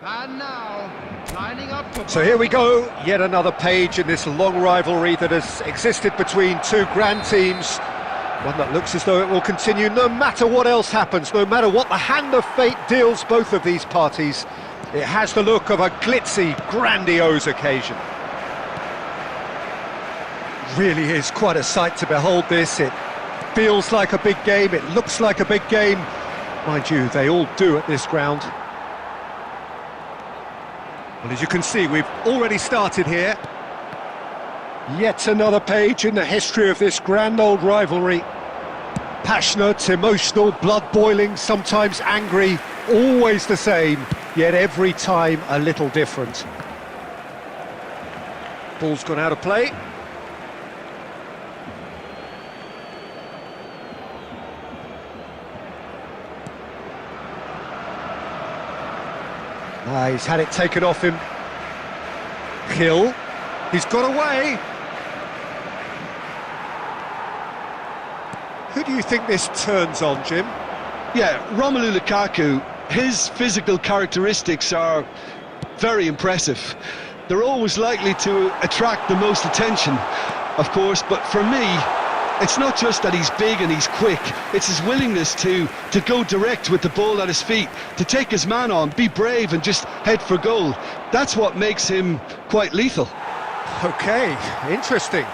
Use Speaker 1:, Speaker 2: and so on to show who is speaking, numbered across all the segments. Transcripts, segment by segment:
Speaker 1: And now, lining up for...
Speaker 2: So here we go, yet another page in this long rivalry that has existed between two grand teams. One that looks as though it will continue no matter what else happens, no matter what the hand of fate deals both of these parties. It has the look of a glitzy, grandiose occasion. Really is quite a sight to behold this. It feels like a big game, it looks like a big game. Mind you, they all do at this ground. Well, as you can see, we've already started here. Yet another page in the history of this grand old rivalry. Passionate, emotional, blood-boiling, sometimes angry, always the same, yet every time a little different. Ball's gone out of play. He's had it taken off him. Hill, he's got away. Who do you think this turns on, Jim?
Speaker 3: Yeah, Romelu Lukaku, his physical characteristics are very impressive. They're always likely to attract the most attention, of course, but for me, it's not just that he's big and he's quick, it's his willingness to go direct with the ball at his feet, to take his man on, be brave and just head for goal. That's what makes him quite lethal.
Speaker 2: Okay, interesting.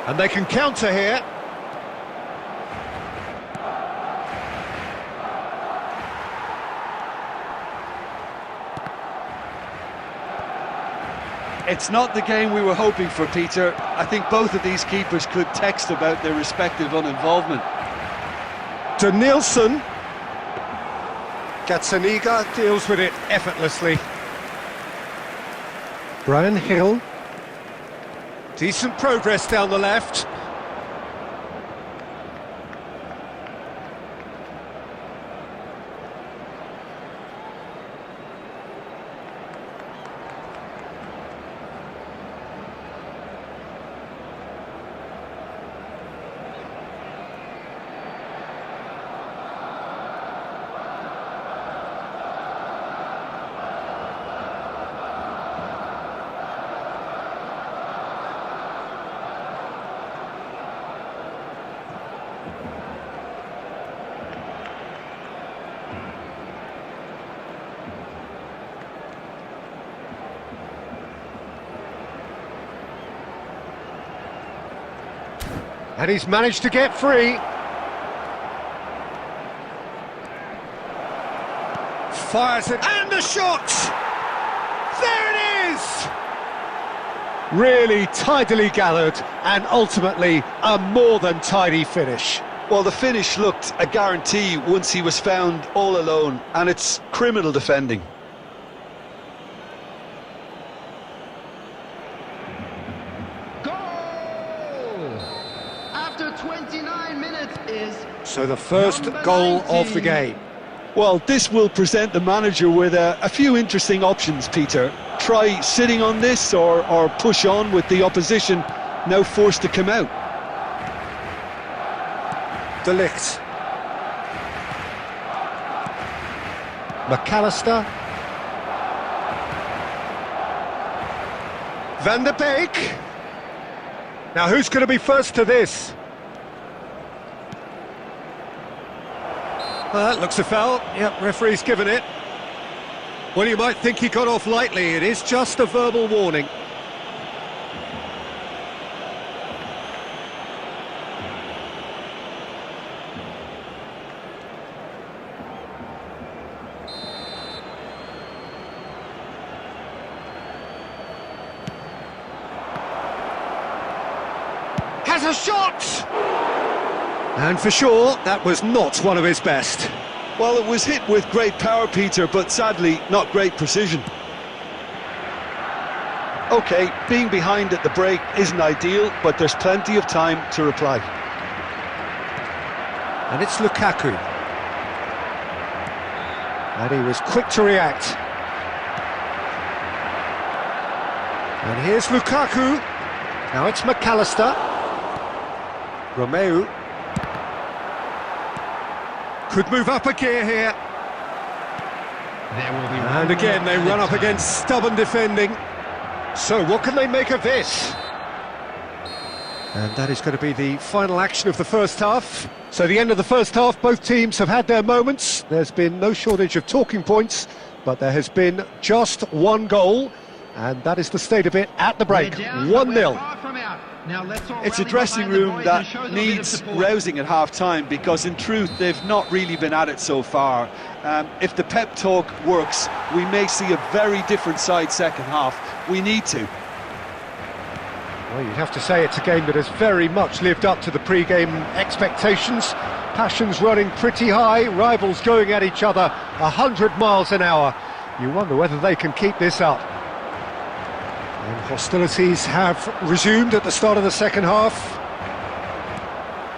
Speaker 2: And they can counter here.
Speaker 4: It's not the game we were hoping for, Peter. I think both of these keepers could text about their respective uninvolvement.
Speaker 2: Denilson. Gazzaniga deals with it effortlessly. Brian Hill. Decent progress down the left. And he's managed to get free. Fires it, and the shot! There it is! Really tidily gathered, and ultimately a more than tidy finish.
Speaker 3: Well, the finish looked a guarantee once he was found all alone, and it's criminal defending.
Speaker 1: After 29 minutes is...
Speaker 2: So the first goal of the game.
Speaker 3: Well, this will present the manager with a few interesting options, Peter. try sitting on this or push on with the opposition now forced to come out?
Speaker 2: De Ligt. McAllister. Van der Beek. Now who's going to be first to this? Well, that looks a foul. Yep, referee's given it. Well, you might think he got off lightly. It is just a verbal warning. Has a shot! And for sure, that was not one of his best.
Speaker 3: Well, it was hit with great power, Peter, but sadly, not great precision. OK, being behind at the break isn't ideal, but there's plenty of time to reply.
Speaker 2: And it's Lukaku. And he was quick to react. And here's Lukaku. Now it's McAllister. Romeu. Could move up a gear here. And again they run up against stubborn defending. So what can they make of this? And that is going to be the final action of the first half. So the end of the first half, both teams have had their moments. There's been no shortage of talking points, but there has been just one goal, and that is the state of it at the break. 1-0.
Speaker 4: It's a dressing room that needs rousing at half-time, because in truth they've not really been at it so far. If the pep talk works, we may see a very different side second half. We need to.
Speaker 2: Well, you'd have to say it's a game that has very much lived up to the pre-game expectations. Passions running pretty high, rivals going at each other 100 miles an hour. You wonder whether they can keep this up. And hostilities have resumed at the start of the second half.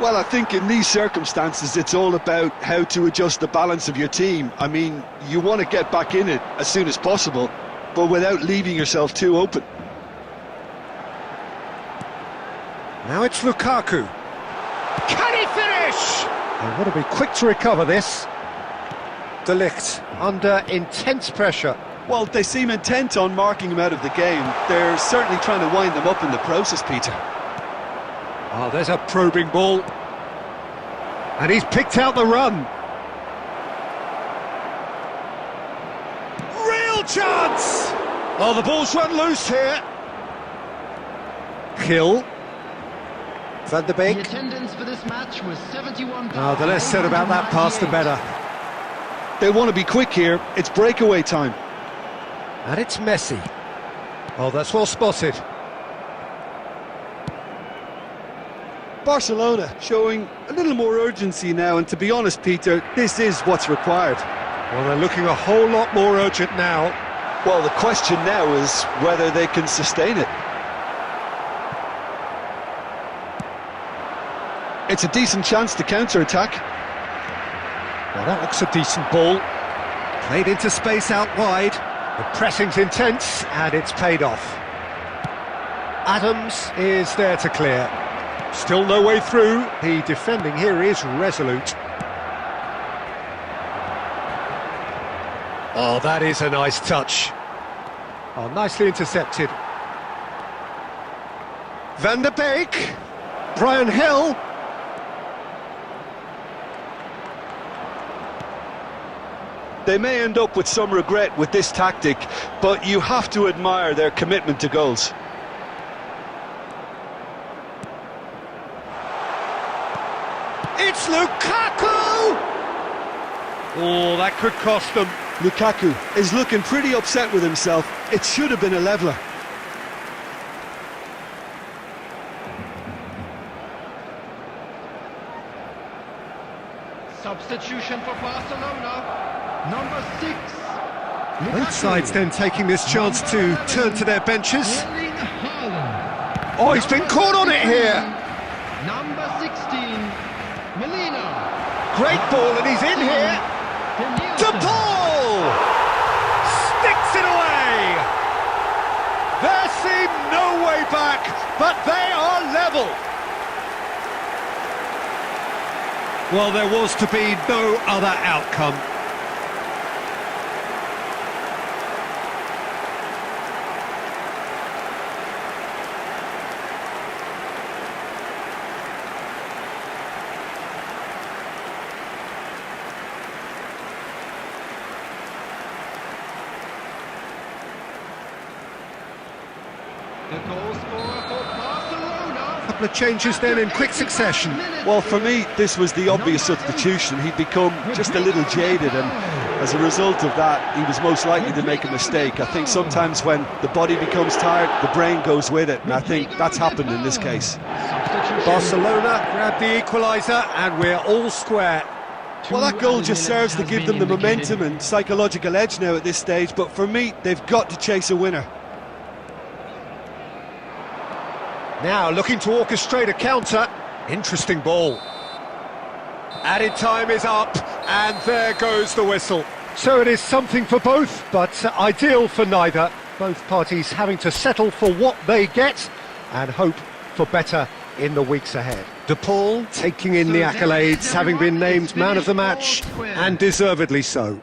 Speaker 3: Well, I think in these circumstances it's all about how to adjust the balance of your team. I mean, you want to get back in it as soon as possible, but without leaving yourself too open.
Speaker 2: Now it's Lukaku. Can he finish? They want to be quick to recover this. De Ligt under intense pressure.
Speaker 4: Well, they seem intent on marking him out of the game. They're certainly trying to wind them up in the process, Peter.
Speaker 2: Oh, there's a probing ball. And he's picked out the run. Real chance! Oh, the ball's run loose here. Hill. Van der Beek.
Speaker 1: The attendance for this match was 71.
Speaker 2: Oh, the less said about that pass, the better.
Speaker 3: They want to be quick here. It's breakaway time.
Speaker 2: And it's Messi. Oh, that's well spotted.
Speaker 3: Barcelona showing a little more urgency now, and to be honest, Peter, this is what's required.
Speaker 2: Well, they're looking a whole lot more urgent now.
Speaker 3: Well, the question now is whether they can sustain it. It's a decent chance to counter-attack.
Speaker 2: Well, that looks a decent ball. Played into space out wide. The pressing's intense, and it's paid off. Adams is there to clear. Still no way through. The defending here is resolute. Oh, that is a nice touch. Oh, nicely intercepted. Van der Beek. Brian Hill.
Speaker 3: They may end up with some regret with this tactic, but you have to admire their commitment to goals.
Speaker 2: It's Lukaku! Oh, that could cost them.
Speaker 3: Lukaku is looking pretty upset with himself. It should have been a leveller.
Speaker 1: Substitution for Barcelona. Number 6.
Speaker 2: Both sides then taking this chance to turn to their benches. Oh, he's been caught on it here.
Speaker 1: Number 16. Molina.
Speaker 2: Great ball, and he's in here. De Paul! Sticks it away! There seemed no way back, but they are level. Well, there was to be no other outcome.
Speaker 1: The goal scorer for Barcelona.
Speaker 2: Couple of changes then in quick succession.
Speaker 4: Well, for me, this was the obvious substitution. He'd become just a little jaded, and as a result of that, he was most likely to make a mistake. I think sometimes when the body becomes tired, the brain goes with it, and I think that's happened in this case.
Speaker 2: Barcelona grabbed the equaliser, and we're all square.
Speaker 4: Well, that goal just serves to give them the momentum and psychological edge now at this stage, but for me, they've got to chase a winner.
Speaker 2: Now looking to orchestrate a counter. Interesting ball. Added time is up, and there goes the whistle. So it is something for both, but ideal for neither. Both parties having to settle for what they get and hope for better in the weeks ahead. De Paul taking in the accolades, having been named man of the match, and deservedly so.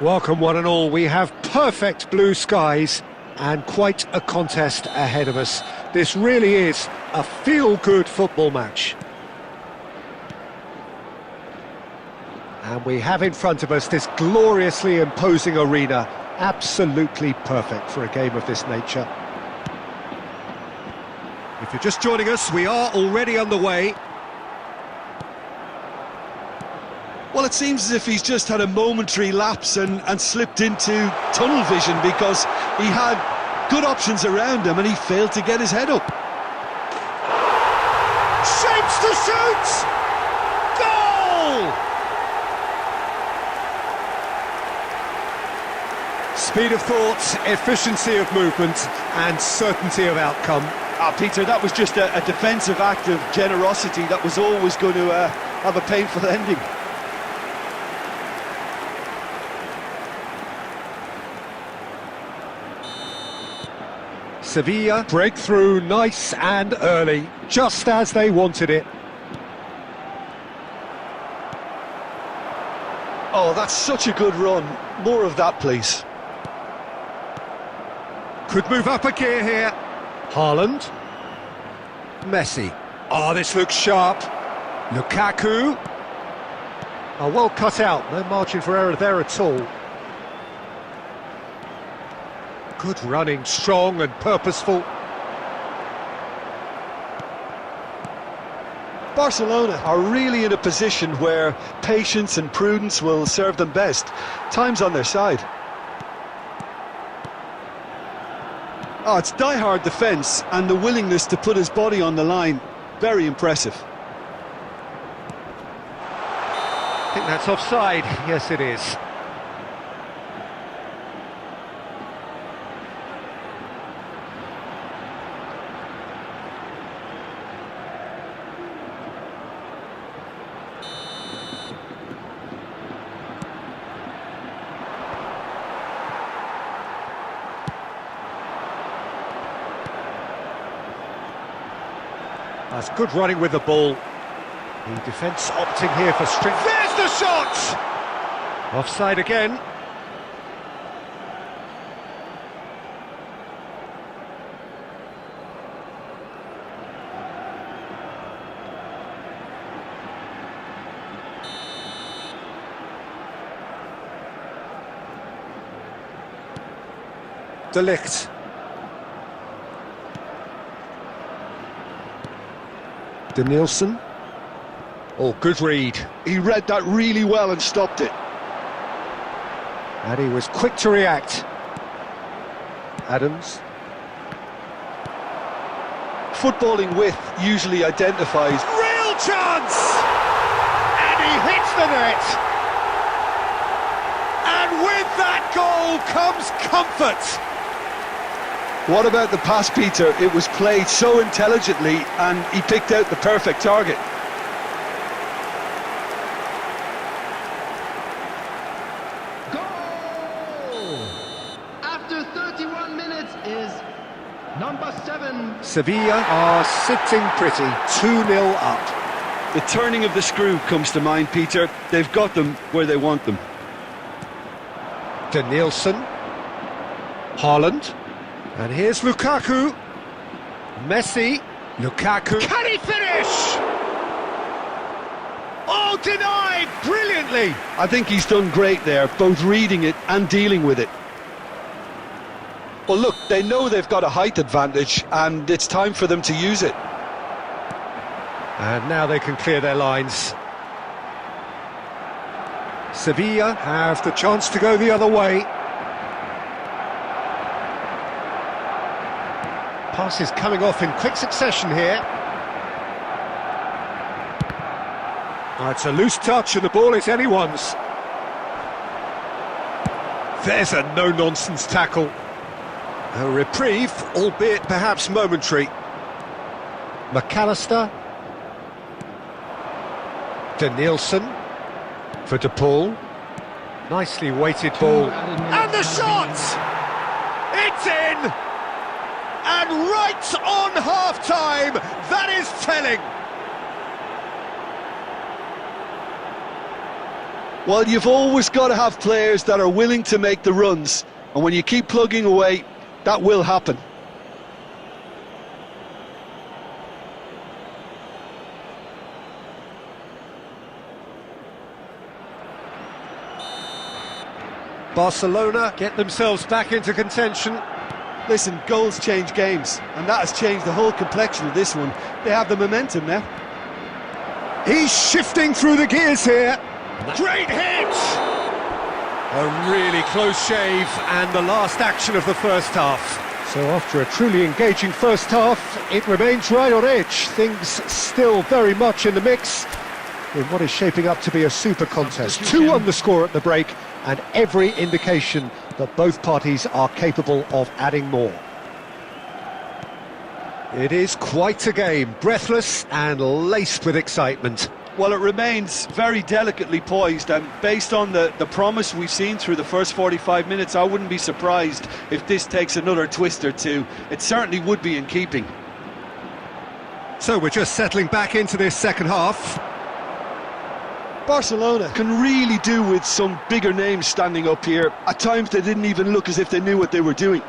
Speaker 2: Welcome one and all, we have perfect blue skies and quite a contest ahead of us. This really is a feel-good football match. And we have in front of us this gloriously imposing arena, absolutely perfect for a game of this nature. If you're just joining us, we are already underway.
Speaker 3: Well, it seems as if he's just had a momentary lapse and slipped into tunnel vision, because he had good options around him and he failed to get his head up.
Speaker 2: Shapes to shoot! Goal! Speed of thought, efficiency of movement and certainty of outcome.
Speaker 4: Peter, that was just a defensive act of generosity that was always going to have a painful ending.
Speaker 2: Sevilla break through nice and early, just as they wanted it.
Speaker 3: Oh, that's such a good run. More of that, please.
Speaker 2: Could move up a gear here. Haaland. Messi. Oh, this looks sharp. Lukaku. Oh, well cut out, no margin for error there at all. Good running, strong and purposeful.
Speaker 3: Barcelona are really in a position where patience and prudence will serve them best. Time's on their side. Oh, it's die-hard defence and the willingness to put his body on the line. Very impressive.
Speaker 2: I think that's offside. Yes, it is. That's good running with the ball. The defence opting here for strength. There's the shot! Offside again. De Ligt. De Nielsen. Oh, good read.
Speaker 3: He read that really well and stopped it.
Speaker 2: And he was quick to react. Adams.
Speaker 4: Footballing width usually identifies...
Speaker 2: Real chance! And he hits the net! And with that goal comes comfort!
Speaker 4: What about the pass, Peter? It was played so intelligently and he picked out the perfect target.
Speaker 1: Goal! After 31 minutes is number 7.
Speaker 2: Sevilla are sitting pretty, 2-0 up.
Speaker 4: The turning of the screw comes to mind, Peter. They've got them where they want them.
Speaker 2: De Nielsen. Haaland. And here's Lukaku. Messi. Lukaku. Can he finish? Oh, denied brilliantly.
Speaker 3: I think he's done great there, both reading it and dealing with it.
Speaker 4: Well, look, they know they've got a height advantage and it's time for them to use it.
Speaker 2: And now they can clear their lines. Sevilla have the chance to go the other way. Passes coming off in quick succession here. Oh, it's a loose touch and the ball is anyone's. There's a no-nonsense tackle. A reprieve, albeit perhaps momentary. McAllister. De Nielsen. For De Paul. Nicely weighted ball. And the shot! It's in! And right on half-time, that is telling.
Speaker 3: Well, you've always got to have players that are willing to make the runs, and when you keep plugging away, that will happen.
Speaker 2: Barcelona get themselves back into contention.
Speaker 3: Listen, goals change games, and that has changed the whole complexion of this one. They have the momentum now.
Speaker 2: He's shifting through the gears here. Great hit! A really close shave, and the last action of the first half. So after a truly engaging first half, it remains right on edge. Things still very much in the mix in what is shaping up to be a super contest. 2-1 the score at the break, and every indication that both parties are capable of adding more. It is quite a game, breathless and laced with excitement.
Speaker 4: Well, it remains very delicately poised, and based on the promise we've seen through the first 45 minutes, I wouldn't be surprised if this takes another twist or two. It certainly would be in keeping.
Speaker 2: So we're just settling back into this second half.
Speaker 3: Barcelona can really do with some bigger names standing up here. At times they didn't even look as if they knew what they were doing.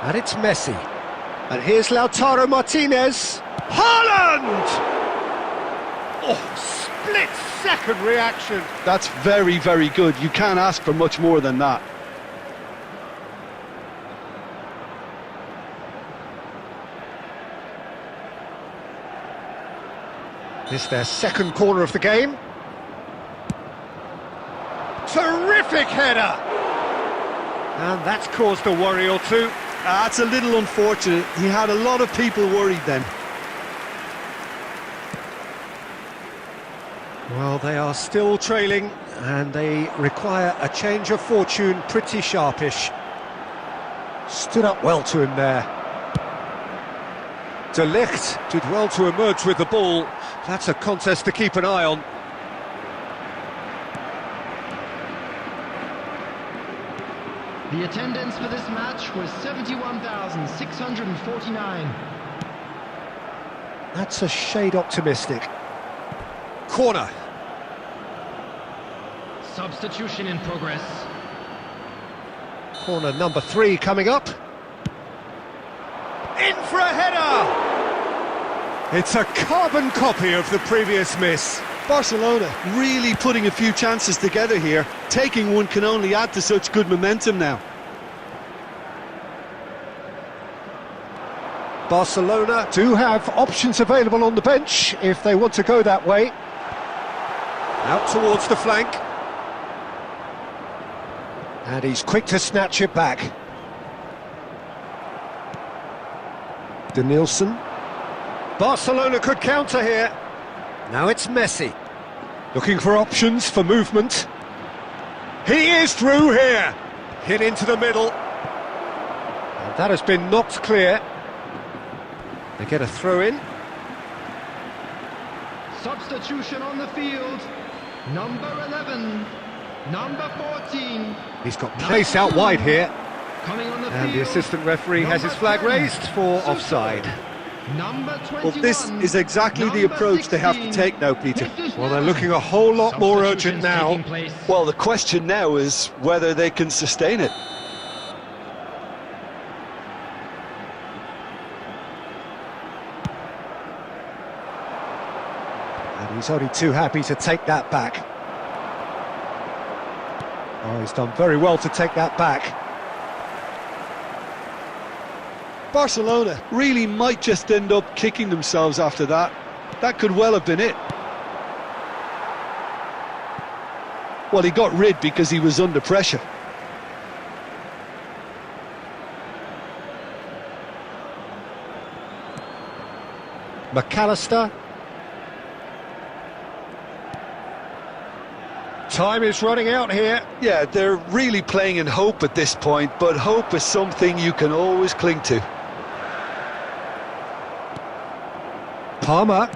Speaker 2: And it's Messi. And here's Lautaro Martinez. Haaland! Oh, split-second reaction.
Speaker 3: That's very, very good. You can't ask for much more than that.
Speaker 2: This is their second corner of the game. Terrific header! And that's caused a worry or two.
Speaker 3: That's a little unfortunate. He had a lot of people worried then.
Speaker 2: Well, they are still trailing, and they require a change of fortune pretty sharpish. Stood up well to him there. De Ligt did well to emerge with the ball. That's a contest to keep an eye on.
Speaker 1: The attendance for this match was 71,649.
Speaker 2: That's a shade optimistic. Corner.
Speaker 1: Substitution in progress.
Speaker 2: Corner number 3 coming up. In for a header! It's a carbon copy of the previous miss.
Speaker 3: Barcelona really putting a few chances together here. Taking one can only add to such good momentum now.
Speaker 2: Barcelona do have options available on the bench if they want to go that way. Out towards the flank. And he's quick to snatch it back. Denilson. Barcelona could counter here. Now it's Messi. Looking for options for movement. He is through here. Hit into the middle. And that has been knocked clear. They get a throw in.
Speaker 1: Substitution on the field. Number 11. Number 14.
Speaker 2: He's got pace out wide here.
Speaker 1: Coming on the
Speaker 2: And the
Speaker 1: field,
Speaker 2: assistant referee has his flag
Speaker 1: number 10,
Speaker 2: raised for offside.
Speaker 1: Number 21.
Speaker 4: Well, this is exactly the approach they have to take now, Peter.
Speaker 2: Well, they're looking a whole lot more urgent now.
Speaker 1: Taking place.
Speaker 3: Well, the question now is whether they can sustain it.
Speaker 2: And he's only too happy to take that back. Oh, he's done very well to take that back.
Speaker 3: Barcelona really might just end up kicking themselves after that. That could well have been it. Well, he got rid because he was under pressure.
Speaker 2: McAllister. Time is running out here.
Speaker 3: Yeah, they're really playing in hope at this point, but hope is something you can always cling to.
Speaker 2: Palmer.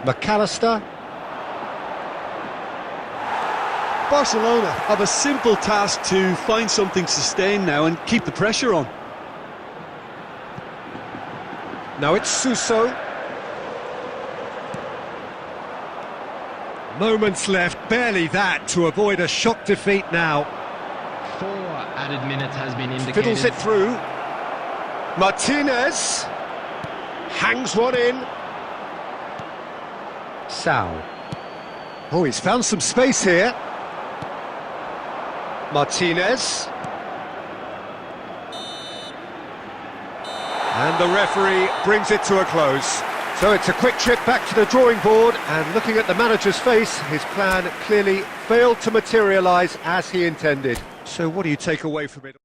Speaker 2: McAllister.
Speaker 3: Barcelona have a simple task to find something sustained now and keep the pressure on.
Speaker 2: Now it's Suso. Moments left, barely that, to avoid a shock defeat now.
Speaker 1: 4 added minutes has been indicated.
Speaker 2: Fiddles it through. Martinez. Hangs one in. Sal. Oh, he's found some space here. Martinez. And the referee brings it to a close. So it's a quick trip back to the drawing board, and looking at the manager's face, his plan clearly failed to materialise as he intended. So what do you take away from it?